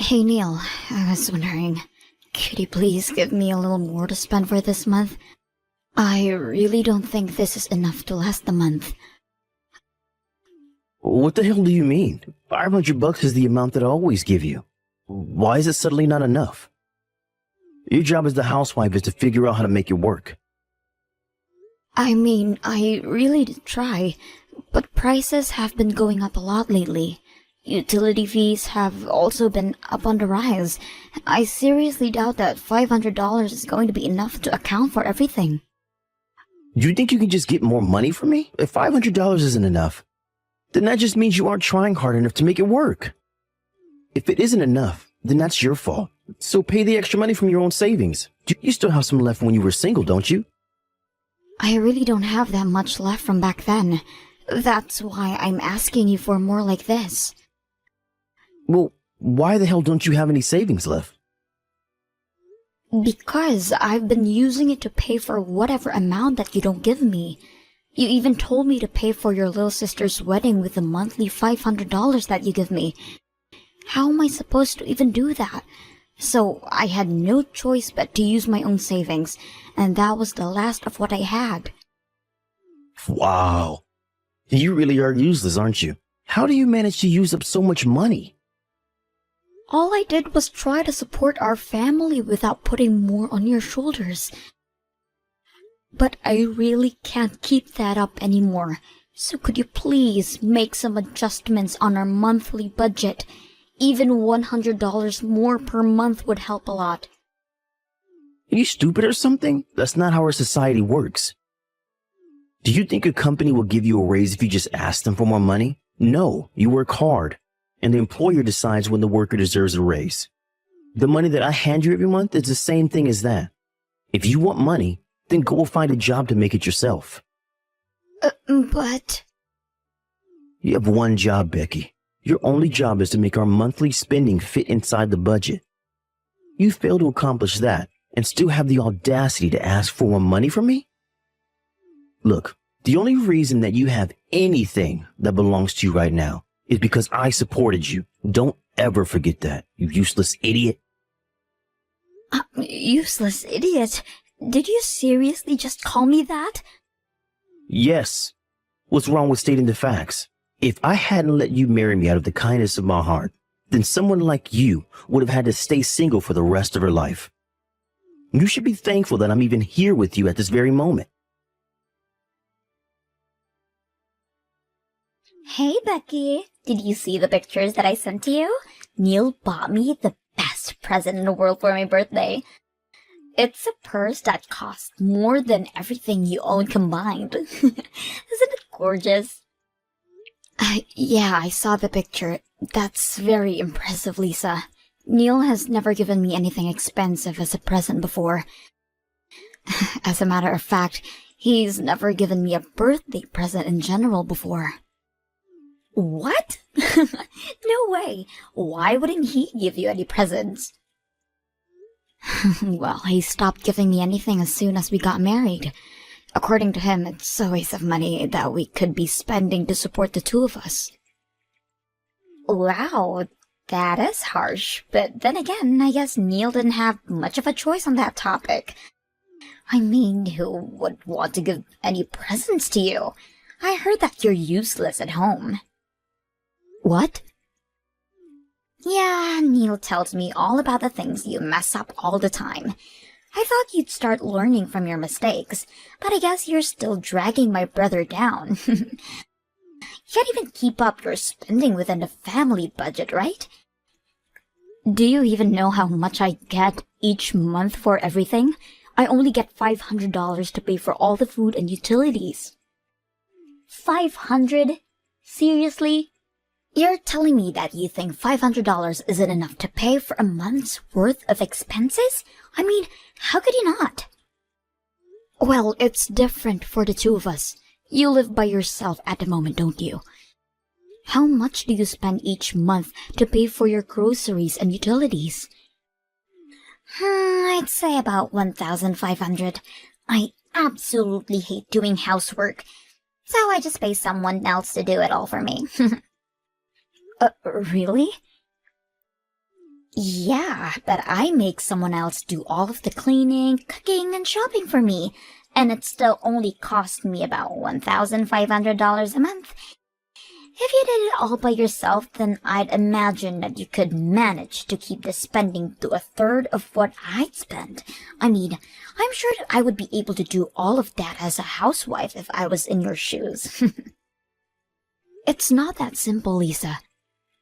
Hey Neil, I was wondering, could you please give me a little more to spend for this month? I really don't think this is enough to last the month. What the hell do you mean? $500 is the amount that I always give you. Why is it suddenly not enough? Your job as the housewife is to figure out how to make it work. I mean, I really did try, but prices have been going up a lot lately. Utility fees have also been up on the rise. I seriously doubt that $500 is going to be enough to account for everything. Do you think you can just get more money from me? If $500 isn't enough, then that just means you aren't trying hard enough to make it work. If it isn't enough, then that's your fault. So pay the extra money from your own savings. You still have some left when you were single, don't you? I really don't have that much left from back then. That's why I'm asking you for more like this. Well, why the hell don't you have any savings left? Because I've been using it to pay for whatever amount that you don't give me. You even told me to pay for your little sister's wedding with the monthly $500 that you give me. How am I supposed to even do that? So I had no choice but to use my own savings, and that was the last of what I had. Wow. You really are useless, aren't you? How do you manage to use up so much money? All I did was try to support our family without putting more on your shoulders. But I really can't keep that up anymore. So could you please make some adjustments on our monthly budget? Even $100 more per month would help a lot. Are you stupid or something? That's not how our society works. Do you think a company will give you a raise if you just ask them for more money? No, you work hard, and the employer decides when the worker deserves a raise. The money that I hand you every month is the same thing as that. If you want money, then go find a job to make it yourself. But... You have one job, Becky. Your only job is to make our monthly spending fit inside the budget. You fail to accomplish that and still have the audacity to ask for more money from me? Look, the only reason that you have anything that belongs to you right now is because I supported you. Don't ever forget that, you useless idiot. Useless idiot? Did you seriously just call me that? Yes. What's wrong with stating the facts? If I hadn't let you marry me out of the kindness of my heart, then someone like you would have had to stay single for the rest of her life. You should be thankful that I'm even here with you at this very moment. Hey, Becky. Did you see the pictures that I sent to you? Neil bought me the best present in the world for my birthday. It's a purse that costs more than everything you own combined. Isn't it gorgeous? Yeah, I saw the picture. That's very impressive, Lisa. Neil has never given me anything expensive as a present before. As a matter of fact, he's never given me a birthday present in general before. What? No way. Why wouldn't he give you any presents? Well, he stopped giving me anything as soon as we got married. According to him, it's a waste of money that we could be spending to support the two of us. Wow, that is harsh. But then again, I guess Neil didn't have much of a choice on that topic. I mean, who would want to give any presents to you? I heard that you're useless at home. What? Yeah, Neil tells me all about the things you mess up all the time. I thought you'd start learning from your mistakes, but I guess you're still dragging my brother down. You can't even keep up your spending within the family budget, right? Do you even know how much I get each month for everything? I only get $500 to pay for all the food and utilities. 500? Seriously? You're telling me that you think $500 isn't enough to pay for a month's worth of expenses? I mean, how could you not? Well, it's different for the two of us. You live by yourself at the moment, don't you? How much do you spend each month to pay for your groceries and utilities? I'd say about $1,500. I absolutely hate doing housework, so I just pay someone else to do it all for me. Really? Yeah, but I make someone else do all of the cleaning, cooking, and shopping for me, and it still only cost me about $1,500 a month. If you did it all by yourself, then I'd imagine that you could manage to keep the spending to a third of what I'd spend. I mean, I'm sure that I would be able to do all of that as a housewife if I was in your shoes. It's not that simple, Lisa.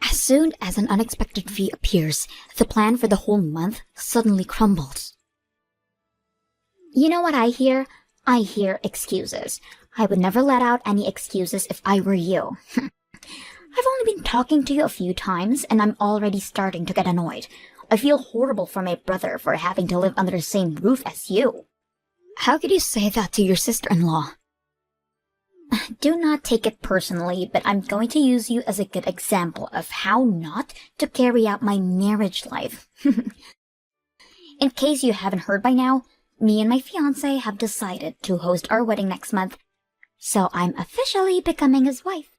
As soon as an unexpected fee appears, the plan for the whole month suddenly crumbles. You know what I hear? I hear excuses. I would never let out any excuses if I were you. I've only been talking to you a few times, and I'm already starting to get annoyed. I feel horrible for my brother for having to live under the same roof as you. How could you say that to your sister-in-law? Do not take it personally, but I'm going to use you as a good example of how not to carry out my marriage life. In case you haven't heard by now, me and my fiancé have decided to host our wedding next month, so I'm officially becoming his wife.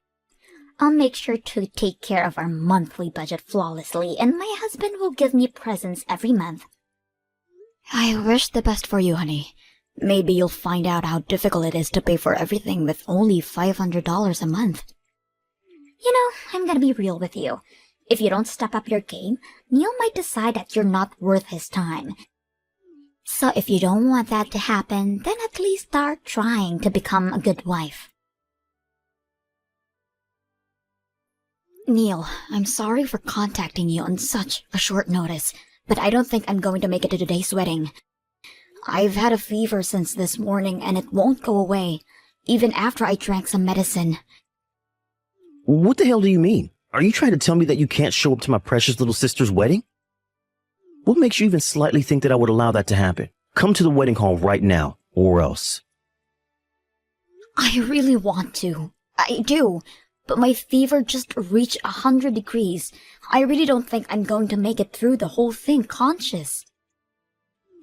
I'll make sure to take care of our monthly budget flawlessly, and my husband will give me presents every month. I wish the best for you, honey. Maybe you'll find out how difficult it is to pay for everything with only $500 a month. You know, I'm gonna be real with you. If you don't step up your game, Neil might decide that you're not worth his time. So if you don't want that to happen, then at least start trying to become a good wife. Neil, I'm sorry for contacting you on such a short notice, but I don't think I'm going to make it to today's wedding. I've had a fever since this morning and it won't go away, even after I drank some medicine. What the hell do you mean? Are you trying to tell me that you can't show up to my precious little sister's wedding? What makes you even slightly think that I would allow that to happen? Come to the wedding hall right now, or else. I really want to. I do. But my fever just reached 100 degrees. I really don't think I'm going to make it through the whole thing conscious.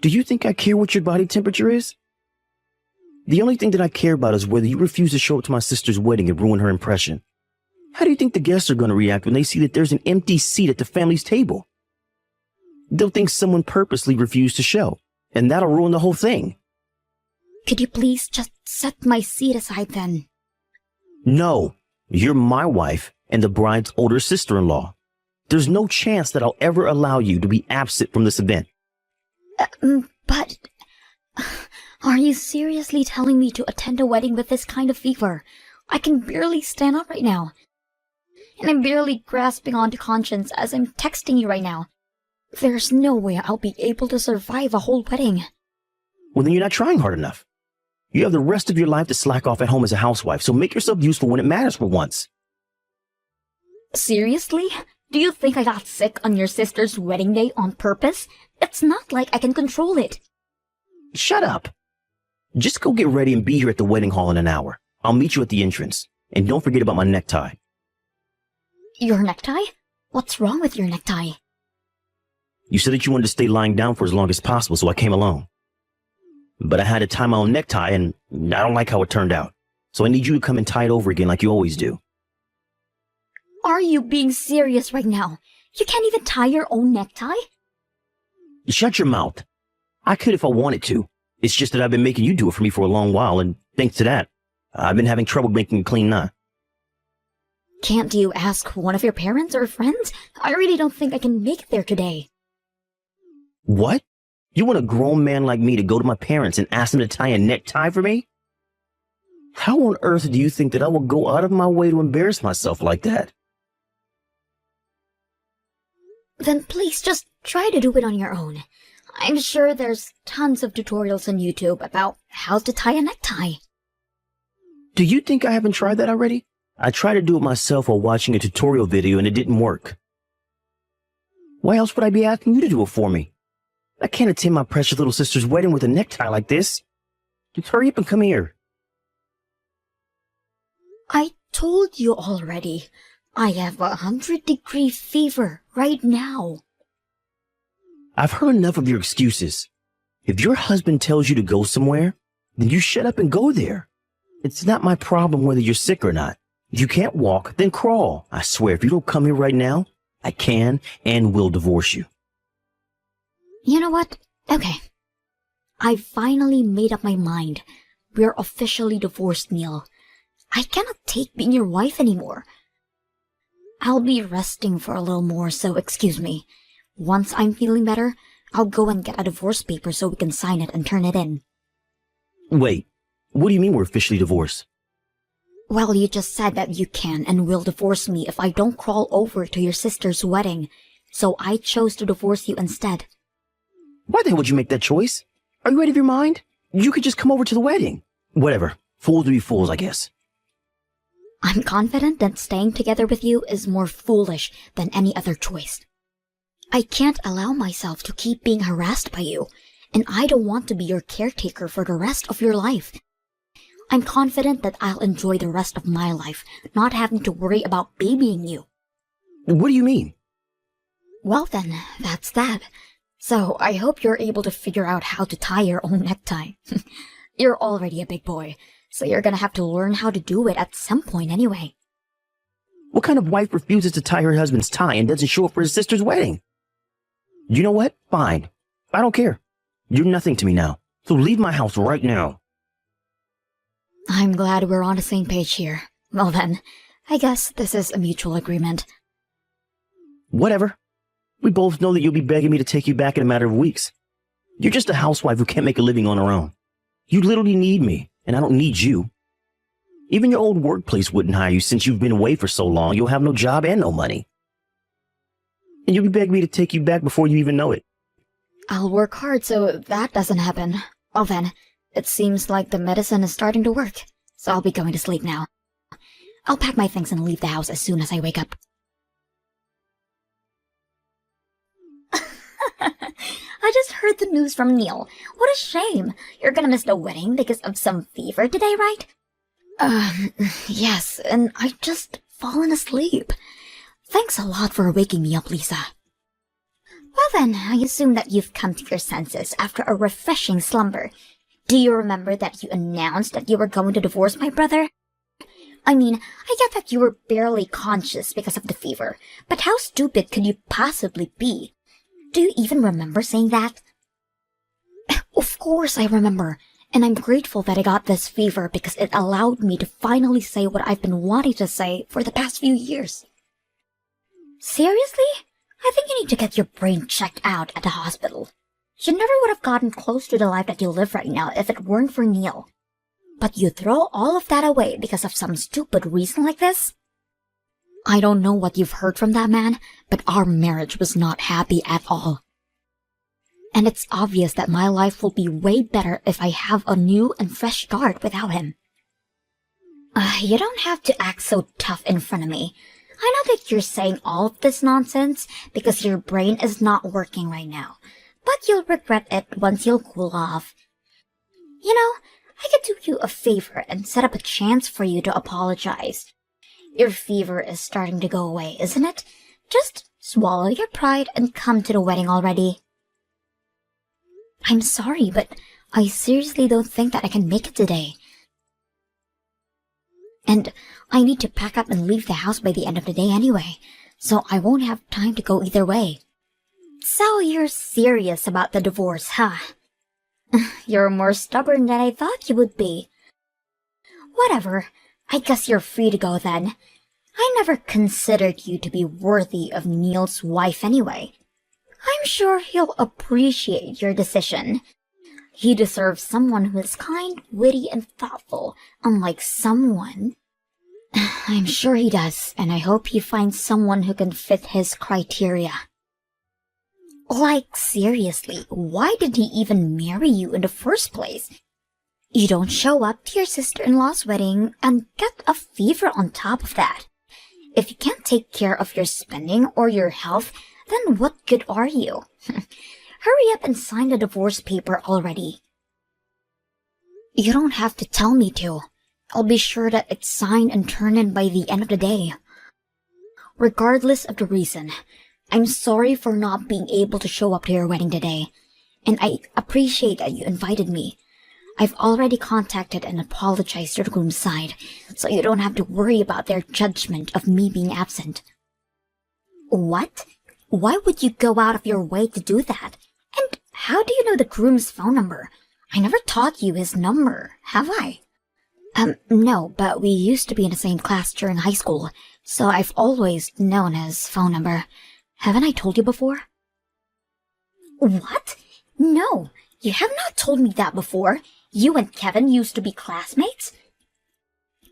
Do you think I care what your body temperature is? The only thing that I care about is whether you refuse to show up to my sister's wedding and ruin her impression. How do you think the guests are going to react when they see that there's an empty seat at the family's table? They'll think someone purposely refused to show, and that'll ruin the whole thing. Could you please just set my seat aside then? No, you're my wife and the bride's older sister-in-law. There's no chance that I'll ever allow you to be absent from this event. But are you seriously telling me to attend a wedding with this kind of fever? I can barely stand up right now. And I'm barely grasping onto conscience as I'm texting you right now. There's no way I'll be able to survive a whole wedding. Well, then you're not trying hard enough. You have the rest of your life to slack off at home as a housewife, so make yourself useful when it matters for once. Seriously? Do you think I got sick on your sister's wedding day on purpose? It's not like I can control it. Shut up. Just go get ready and be here at the wedding hall in an hour. I'll meet you at the entrance. And don't forget about my necktie. Your necktie? What's wrong with your necktie? You said that you wanted to stay lying down for as long as possible, so I came along. But I had to tie my own necktie, and I don't like how it turned out. So I need you to come and tie it over again like you always do. Are you being serious right now? You can't even tie your own necktie? Shut your mouth. I could if I wanted to. It's just that I've been making you do it for me for a long while, and thanks to that, I've been having trouble making a clean knot. Can't you ask one of your parents or friends? I really don't think I can make it there today. What? You want a grown man like me to go to my parents and ask them to tie a necktie for me? How on earth do you think that I will go out of my way to embarrass myself like that? Then please just try to do it on your own. I'm sure there's tons of tutorials on YouTube about how to tie a necktie. Do you think I haven't tried that already? I tried to do it myself while watching a tutorial video and it didn't work. Why else would I be asking you to do it for me? I can't attend my precious little sister's wedding with a necktie like this. Just hurry up and come here. I told you already. I have 100-degree fever right now. I've heard enough of your excuses. If your husband tells you to go somewhere, then you shut up and go there. It's not my problem whether you're sick or not. If you can't walk, then crawl. I swear, if you don't come here right now, I can and will divorce you. You know what? Okay. I finally made up my mind. We're officially divorced, Neil. I cannot take being your wife anymore. I'll be resting for a little more, so excuse me. Once I'm feeling better, I'll go and get a divorce paper so we can sign it and turn it in. Wait, what do you mean we're officially divorced? Well, you just said that you can and will divorce me if I don't crawl over to your sister's wedding, so I chose to divorce you instead. Why the hell would you make that choice? Are you out of your mind? You could just come over to the wedding. Whatever. Fools will be fools, I guess. I'm confident that staying together with you is more foolish than any other choice. I can't allow myself to keep being harassed by you, and I don't want to be your caretaker for the rest of your life. I'm confident that I'll enjoy the rest of my life, not having to worry about babying you. What do you mean? Well then, that's that. So I hope you're able to figure out how to tie your own necktie. You're already a big boy, so you're gonna have to learn how to do it at some point anyway. What kind of wife refuses to tie her husband's tie and doesn't show up for his sister's wedding? You know what? Fine. I don't care. You're nothing to me now, so leave my house right now. I'm glad we're on the same page here. Well then, I guess this is a mutual agreement. Whatever. We both know that you'll be begging me to take you back in a matter of weeks. You're just a housewife who can't make a living on her own. You literally need me, and I don't need you. Even your old workplace wouldn't hire you since you've been away for so long. You'll have no job and no money. And you'll be begging me to take you back before you even know it. I'll work hard so that doesn't happen. Well then, it seems like the medicine is starting to work, so I'll be going to sleep now. I'll pack my things and leave the house as soon as I wake up. I just heard the news from Neil. What a shame. You're gonna miss the wedding because of some fever today, right? Yes, and I just fallen asleep. Thanks a lot for waking me up, Lisa. Well then, I assume that you've come to your senses after a refreshing slumber. Do you remember that you announced that you were going to divorce my brother? I mean, I get that you were barely conscious because of the fever, but how stupid could you possibly be? Do you even remember saying that? Of course I remember, and I'm grateful that I got this fever because it allowed me to finally say what I've been wanting to say for the past few years. Seriously? I think you need to get your brain checked out at the hospital. You never would have gotten close to the life that you live right now if it weren't for Neil. But you throw all of that away because of some stupid reason like this? I don't know what you've heard from that man, but our marriage was not happy at all. And it's obvious that my life will be way better if I have a new and fresh start without him. You don't have to act so tough in front of me. I know that you're saying all of this nonsense because your brain is not working right now, but you'll regret it once you'll cool off. You know, I could do you a favor and set up a chance for you to apologize. Your fever is starting to go away, isn't it? Just swallow your pride and come to the wedding already. I'm sorry, but I seriously don't think that I can make it today. And I need to pack up and leave the house by the end of the day anyway, so I won't have time to go either way. So you're serious about the divorce, huh? You're more stubborn than I thought you would be. Whatever, I guess you're free to go then. I never considered you to be worthy of Neil's wife anyway. I'm sure he'll appreciate your decision. He deserves someone who is kind, witty, and thoughtful, unlike someone... I'm sure he does, and I hope he finds someone who can fit his criteria. Like, seriously, why did he even marry you in the first place? You don't show up to your sister-in-law's wedding and get a fever on top of that. If you can't take care of your spending or your health, then what good are you? Hurry up and sign the divorce paper already. You don't have to tell me to. I'll be sure that it's signed and turned in by the end of the day. Regardless of the reason, I'm sorry for not being able to show up to your wedding today, and I appreciate that you invited me. I've already contacted and apologized to the groom's side, so you don't have to worry about their judgment of me being absent. What? Why would you go out of your way to do that? And How do you know the groom's phone number? I never taught you his number, have I? No, but we used to be in the same class during high school, so I've always known his phone number. Haven't I told you before? What? No, you have not told me that before. You and Kevin used to be classmates?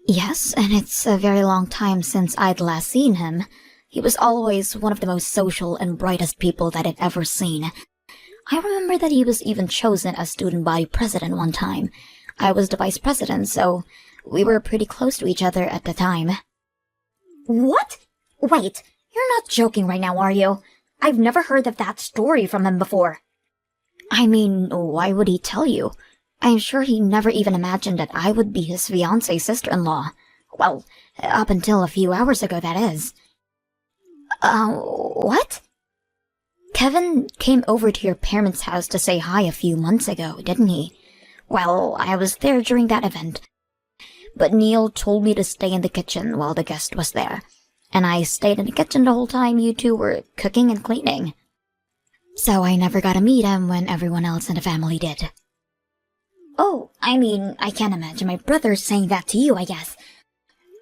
Yes, and it's a very long time since I'd last seen him. He was always one of the most social and brightest people that I'd ever seen. I remember that he was even chosen as student body president one time. I was the vice president, so we were pretty close to each other at the time. What? Wait, you're not joking right now, are you? I've never heard of that story from him before. I mean, why would he tell you? I'm sure he never even imagined that I would be his fiancée sister-in-law. Well, up until a few hours ago, that is. What? Kevin came over to your parents' house to say hi a few months ago, didn't he? Well, I was there during that event. But Neil told me to stay in the kitchen while the guest was there. And I stayed in the kitchen the whole time you two were cooking and cleaning. So I never got to meet him when everyone else in the family did. Oh, I mean, I can't imagine my brother saying that to you, I guess.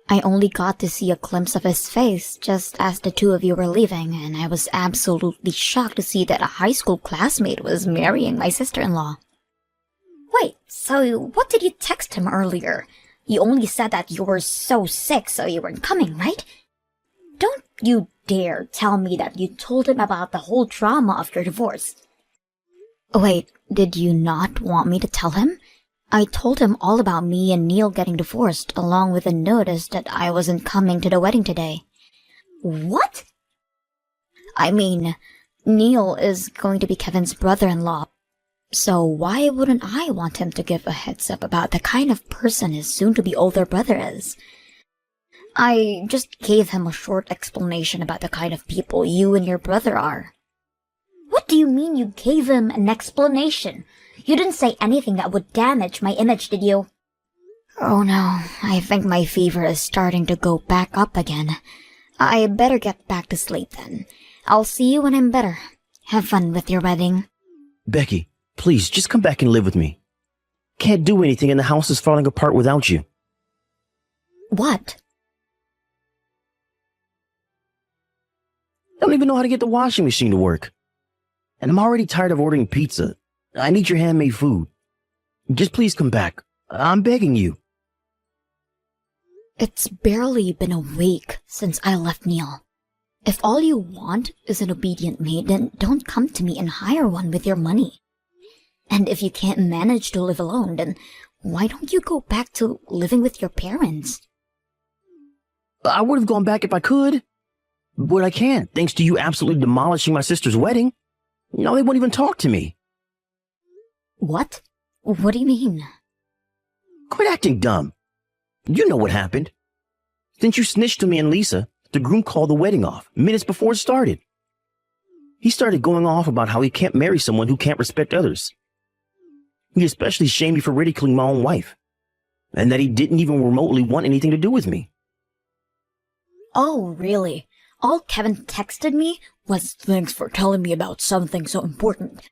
I only got to see a glimpse of his face just as the two of you were leaving, and I was absolutely shocked to see that a high school classmate was marrying my sister-in-law. Wait, so what did you text him earlier? You only said that you were so sick so you weren't coming, right? Don't you dare tell me that you told him about the whole drama of your divorce. Wait, did you not want me to tell him? I told him all about me and Neil getting divorced, along with a notice that I wasn't coming to the wedding today. What? I mean, Neil is going to be Kevin's brother-in-law, so why wouldn't I want him to give a heads up about the kind of person his soon-to-be older brother is? I just gave him a short explanation about the kind of people you and your brother are. What do you mean you gave him an explanation? You didn't say anything that would damage my image, did you? Oh no, I think my fever is starting to go back up again. I better get back to sleep then. I'll see you when I'm better. Have fun with your wedding. Becky, please, just come back and live with me. Can't do anything and the house is falling apart without you. What? I don't even know how to get the washing machine to work. And I'm already tired of ordering pizza. I need your handmade food. Just please come back. I'm begging you. It's barely been a week since I left Neil. If all you want is an obedient maid, then don't come to me and hire one with your money. And if you can't manage to live alone, then why don't you go back to living with your parents? I would have gone back if I could. But I can't, thanks to you absolutely demolishing my sister's wedding. Now they won't even talk to me. What? What do you mean? Quit acting dumb. You know what happened. Since you snitched to me and Lisa, the groom called the wedding off minutes before it started. He started going off about how he can't marry someone who can't respect others. He especially shamed me for ridiculing my own wife, and that he didn't even remotely want anything to do with me. Oh, really? All Kevin texted me was thanks for telling me about something so important.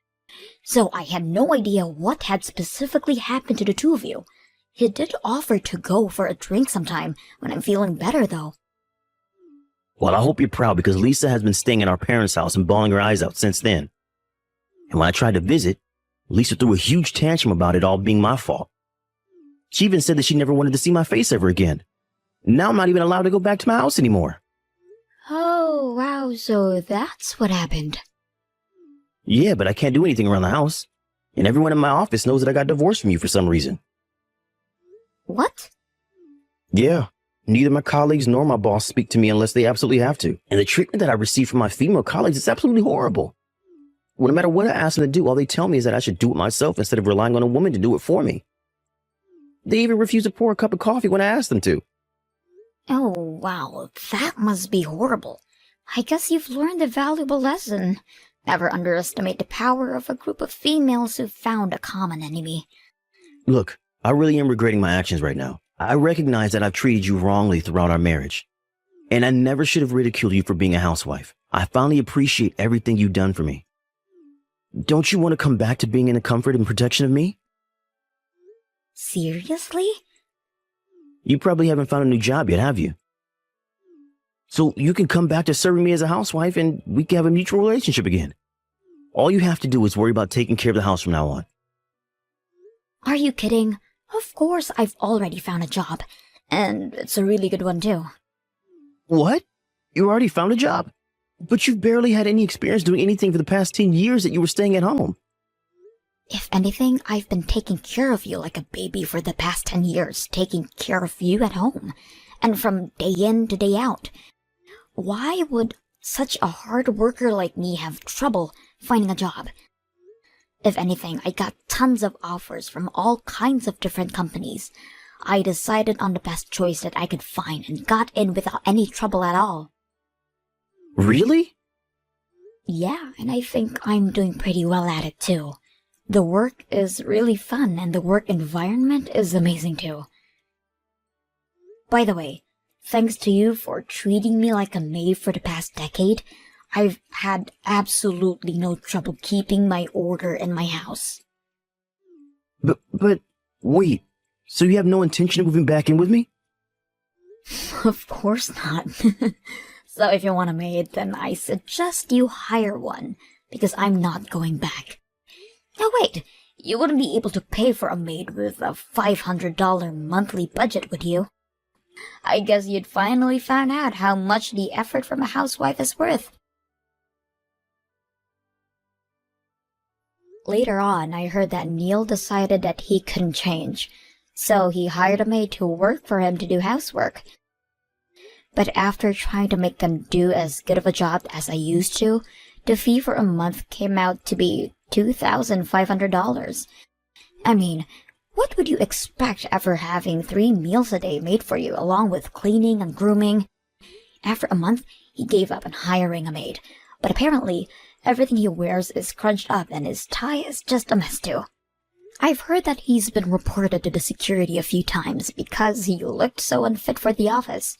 So I had no idea what had specifically happened to the two of you. He did offer to go for a drink sometime when I'm feeling better, though. Well, I hope you're proud because Lisa has been staying at our parents' house and bawling her eyes out since then. And when I tried to visit, Lisa threw a huge tantrum about it all being my fault. She even said that she never wanted to see my face ever again. Now I'm not even allowed to go back to my house anymore. Oh, wow, so that's what happened. Yeah, but I can't do anything around the house. And everyone in my office knows that I got divorced from you for some reason. What? Yeah. Neither my colleagues nor my boss speak to me unless they absolutely have to. And the treatment that I receive from my female colleagues is absolutely horrible. Well, no matter what I ask them to do, all they tell me is that I should do it myself instead of relying on a woman to do it for me. They even refuse to pour a cup of coffee when I ask them to. Oh, wow, that must be horrible. I guess you've learned a valuable lesson. Never underestimate the power of a group of females who've found a common enemy. Look, I really am regretting my actions right now. I recognize that I've treated you wrongly throughout our marriage. And I never should have ridiculed you for being a housewife. I finally appreciate everything you've done for me. Don't you want to come back to being in the comfort and protection of me? Seriously? You probably haven't found a new job yet, have you? So you can come back to serving me as a housewife and we can have a mutual relationship again. All you have to do is worry about taking care of the house from now on. Are you kidding? Of course I've already found a job. And it's a really good one too. What? You already found a job? But you've barely had any experience doing anything for the past 10 years that you were staying at home. If anything, I've been taking care of you like a baby for the past 10 years, taking care of you at home. And from day in to day out. Why would such a hard worker like me have trouble finding a job? If anything, I got tons of offers from all kinds of different companies. I decided on the best choice that I could find and got in without any trouble at all. Really? Yeah, and I think I'm doing pretty well at it too. The work is really fun and the work environment is amazing too. By the way, thanks to you for treating me like a maid for the past decade, I've had absolutely no trouble keeping my order in my house. But, wait. So you have no intention of moving back in with me? Of course not. So if you want a maid, then I suggest you hire one, because I'm not going back. Now wait, you wouldn't be able to pay for a maid with a $500 monthly budget, would you? I guess you'd finally found out how much the effort from a housewife is worth. Later on, I heard that Neil decided that he couldn't change, so he hired a maid to work for him to do housework. But after trying to make them do as good of a job as I used to, the fee for a month came out to be $2,500. I mean, what would you expect after having 3 meals a day made for you, along with cleaning and grooming? After a month, he gave up on hiring a maid, but apparently, everything he wears is crunched up and his tie is just a mess too. I've heard that he's been reported to the security a few times because he looked so unfit for the office.